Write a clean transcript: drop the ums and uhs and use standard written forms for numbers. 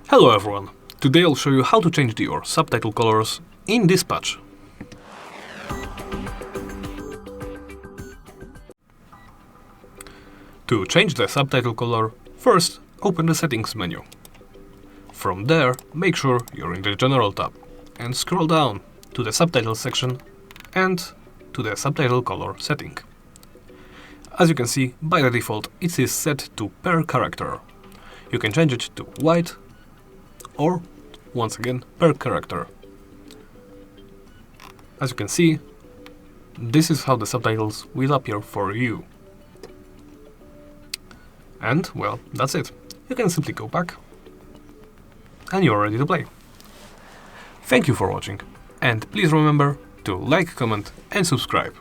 Hello everyone! Today I'll show you how to change your subtitle colors in this patch. To change the subtitle color, first open the Settings menu. From there, make sure you're in the General tab and scroll down to the Subtitles section and to the subtitle color setting. As you can see, by the default it is set to per character. You can change it to white or, once again, per character. As you can see, this is how the subtitles will appear for you. And, well, that's it. You can simply go back and you're ready to play. Thank you for watching, and please remember to like, comment and subscribe.